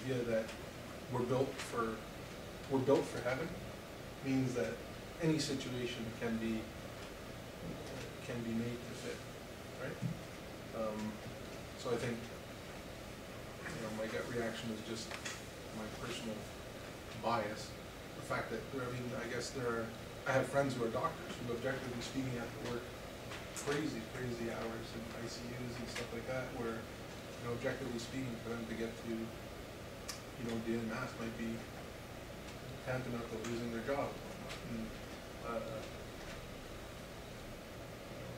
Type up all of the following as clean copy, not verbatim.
idea that we're built for heaven means that any situation can be made to fit, right? So I think, my gut reaction is just my personal bias. The fact that, I guess I have friends who are doctors who objectively speaking have to work crazy hours in ICUs and stuff like that, where, objectively speaking, for them to get to, daily mass might be tantamount to losing their job. And,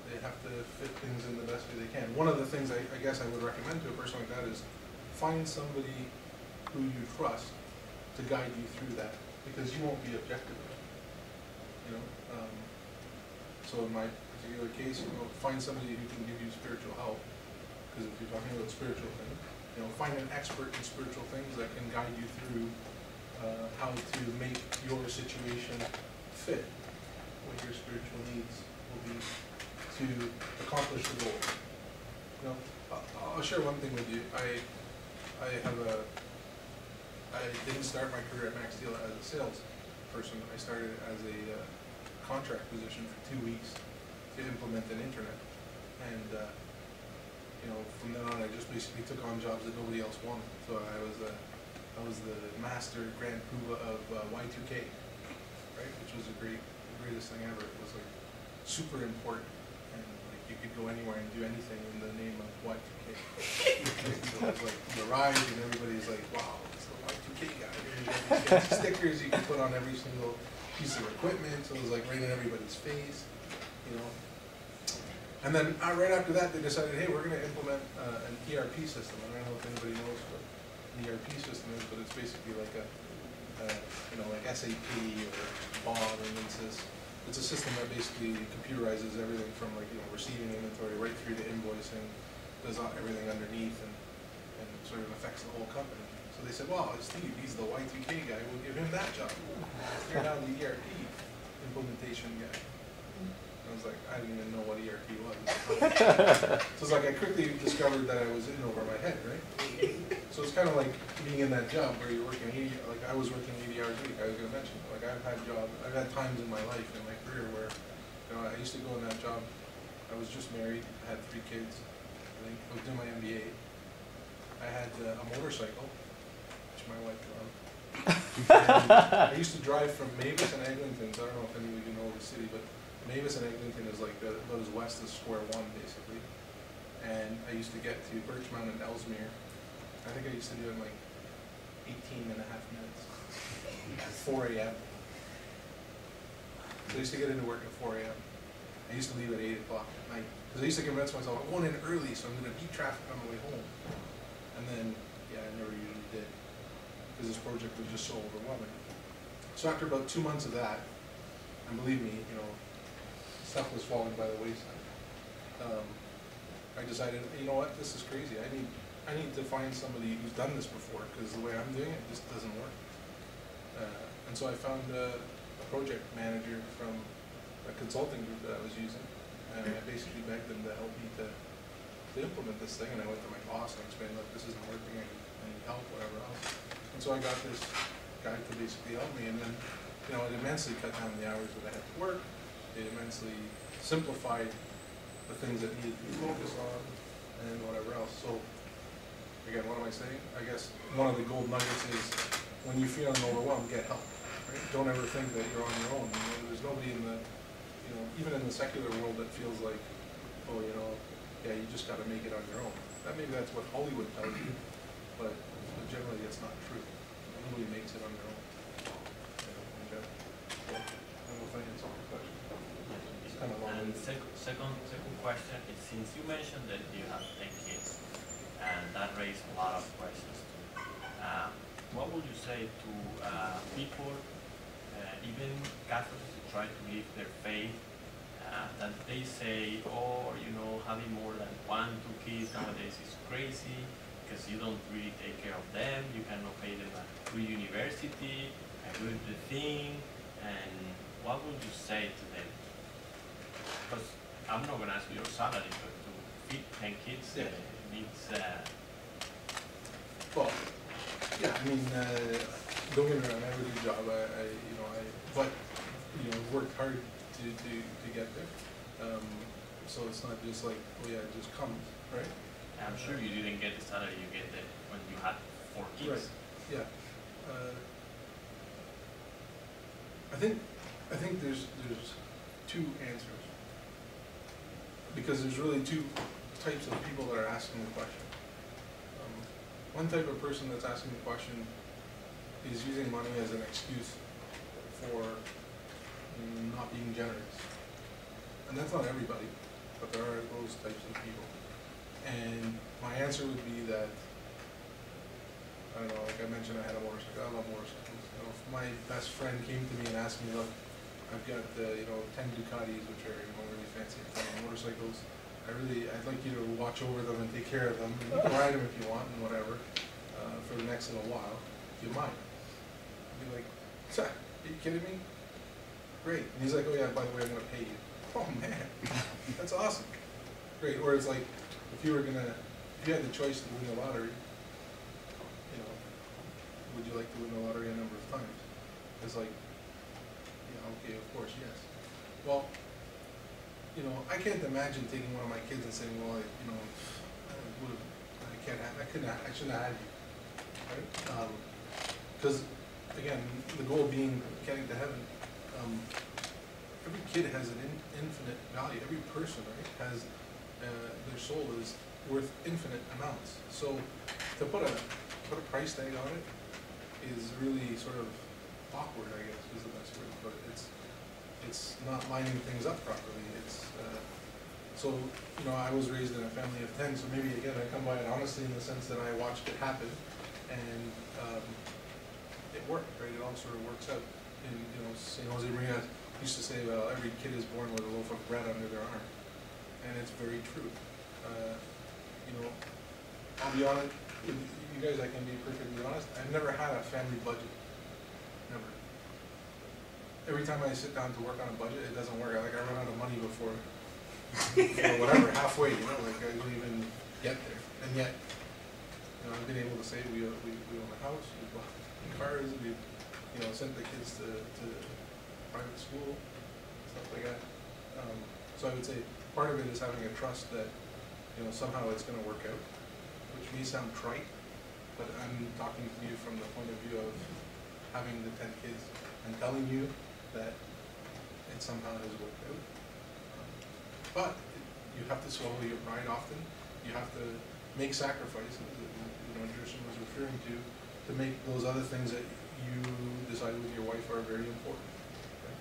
they have to fit things in the best way they can. One of the things I guess I would recommend to a person like that is find somebody who you trust to guide you through that, because you won't be objective about it. So in my particular case, find somebody who can give you spiritual help, because if you're talking about spiritual things, find an expert in spiritual things that can guide you through how to make your situation fit what your spiritual needs will be to accomplish the goal. I'll share one thing with you. I didn't start my career at Max Steel as a sales person. I started as a contract position for 2 weeks to implement an internet, and from then on I just basically took on jobs that nobody else wanted. So I was the master grand poobah of Y2K, right, which was the greatest thing ever. It was like super important, and like you could go anywhere and do anything in the name of Y2K. So it was like you arrive and everybody's like, wow, it's the Y2K guy. Here's fancy stickers you can put on every single piece of equipment, so it was like right in everybody's face, And then right after that, they decided, hey, we're going to implement an ERP system. I don't know if anybody knows what an ERP system is, but it's basically like like SAP or BOD or Insys. It's a system that basically computerizes everything from receiving inventory right through to invoicing, does everything underneath, and sort of affects the whole company. So they said, well, Steve, he's the Y2K guy, we'll give him that job. You're now the ERP implementation guy. I was like, I didn't even know what ERP was. So it's like I quickly discovered that I was in over my head, right? So it's kind of like being in that job where you're working 80, like I was working 80 hours a week. I was going to mention, like I've had times in my life, in my career where, I used to go in that job. I was just married, I had 3 kids. I was doing my MBA. I had a motorcycle, which my wife loved. I used to drive from Mavis and Eglinton. So I don't know if any of you know the city, but Mavis and Eglinton is like about as west as Square One, basically. And I used to get to Birchmount and Ellesmere. I think I used to do it in like 18 and a half minutes. At 4 a.m. So I used to get into work at 4 a.m. I used to leave at 8 o'clock at night. Because I used to convince myself, I'm going in early, so I'm going to beat traffic on the way home. And then, yeah, I never usually did. Because this project was just so overwhelming. So after about 2 months of that, and believe me, stuff was falling by the wayside. I decided, you know what, this is crazy. I need to find somebody who's done this before, because the way I'm doing it just doesn't work. And so I found a project manager from a consulting group that I was using, and I basically begged them to help me to implement this thing. And I went to my boss and explained, look, this isn't working. I need help, whatever else. And so I got this guy to basically help me, and then it immensely cut down the hours that I had to work. It immensely simplified the things that needed to be focused on and whatever else. So again, what am I saying? I guess one of the gold nuggets is when you're feeling overwhelmed, get help. Right? Don't ever think that you're on your own. There's nobody in the, even in the secular world that feels like, oh, yeah, you just got to make it on your own. Maybe that's what Hollywood tells you, but generally it's not true. Nobody makes it on their own. So, I don't know if I answered your question. It's kind of long. And second question is, since you mentioned that you have 10 kids, and that raised a lot of questions too, what would you say to people, even Catholics who try to live their faith, that they say, oh, having more than 1, 2 kids nowadays is crazy because you don't really take care of them, you cannot pay them a good university, a good thing, and what would you say to them? Because I'm not going to ask you your salary, but to feed 10 kids needs... Well, Yeah, I mean, don't get me wrong, I have a good job, but, worked hard to get there. So it's not just like, oh yeah, it just comes, right? I'm sure you didn't get the salary you get there when you had 4 kids. Right, yeah. I think there's two answers. Because there's really two types of people that are asking the question. One type of person that's asking the question is using money as an excuse for not being generous. And that's not everybody, but there are those types of people. And my answer would be that, I don't know, like I mentioned, I had a motorcycle. I love motorcycles. If my best friend came to me and asked me, look, I've got 10 Ducatis, which are really fancy motorcycles. I'd like you to watch over them and take care of them. And you can ride them if you want and whatever for the next little while. Do you mind? I'd be like, are you kidding me? Great. And he's like, oh yeah, by the way, I'm going to pay you. Oh man, that's awesome. Great. Or it's like, if you had the choice to win the lottery, would you like to win the lottery a number of times? It's like, yeah, okay, of course, yes. Well, I can't imagine taking one of my kids and saying, well, I shouldn't have had you, right? Because again, the goal being getting to heaven. Every kid has an infinite value. Every person, right, has their soul is worth infinite amounts. So to put a price tag on it is really sort of awkward, I guess, is the best word to put it. It's not lining things up properly. So I was raised in a family of 10, so maybe again I come by it honestly in the sense that I watched it happen, and it worked, right? It all sort of works out. And St. Jose Maria used to say, well, every kid is born with a loaf of bread under their arm, and it's very true. I'll be honest with you guys, I can be perfectly honest. I've never had a family budget. Never. Every time I sit down to work on a budget, it doesn't work. I run out of money before whatever, halfway, like I don't even get there. And yet, I've been able to say we own a house, we bought cars, we sent the kids to private school, stuff like that. So I would say part of it is having a trust that somehow it's going to work out, which may sound trite, but I'm talking to you from the point of view of having the 10 kids and telling you that it somehow has worked out. But you have to swallow your pride often. You have to make sacrifices that Justin was referring to make those other things that you decide with your wife are very important. Okay?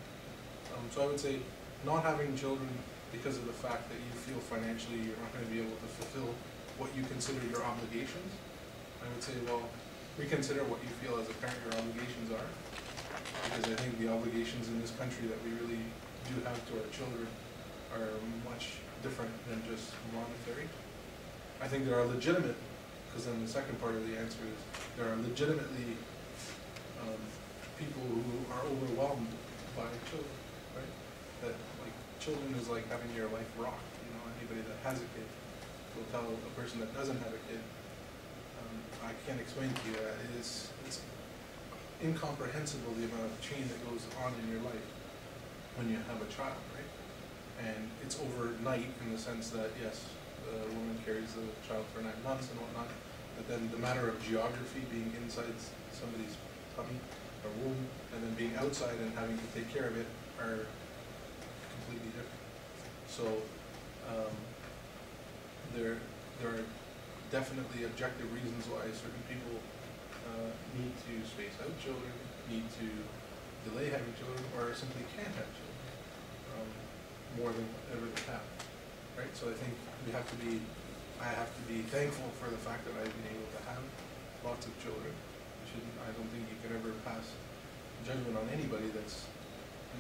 So I would say not having children because of the fact that you feel financially you're not going to be able to fulfill what you consider your obligations. I would say, well, reconsider what you feel as a parent your obligations are, because I think the obligations in this country that we really do have to our children are much different than just monetary. I think there are legitimate, because then the second part of the answer is there are legitimately people who are overwhelmed by children, right? That like children is like having your life rocked. Anybody that has a kid will tell a person that doesn't have a kid. I can't explain to you. It's incomprehensible the amount of change that goes on in your life when you have a child, right? And it's overnight in the sense that yes, the woman carries the child for 9 months and whatnot, but then the matter of geography, being inside somebody's tummy or womb, and then being outside and having to take care of it are completely different. So there are definitely objective reasons why certain people need to space out children, need to delay having children, or simply can't have children more than ever they have. Right? So I think I have to be thankful for the fact that I've been able to have lots of children. I don't think you can ever pass judgment on anybody that's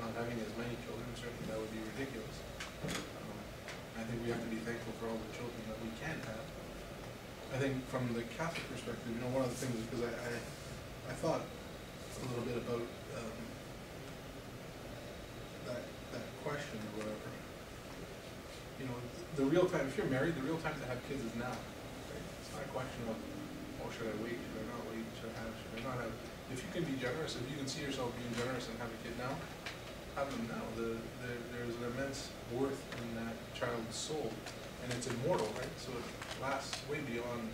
not having as many children. Certainly that would be ridiculous. I think we have to be thankful for all the children that we can have. I think from the Catholic perspective, one of the things, because I thought a little bit about that question or whatever. The real time, if you're married, the real time to have kids is now. Right? It's not a question of, oh, should I wait, should I not wait, should I have if you can be generous, if you can see yourself being generous and have a kid now, have them now. There's an immense worth in that child's soul, and it's immortal, right? So it lasts way beyond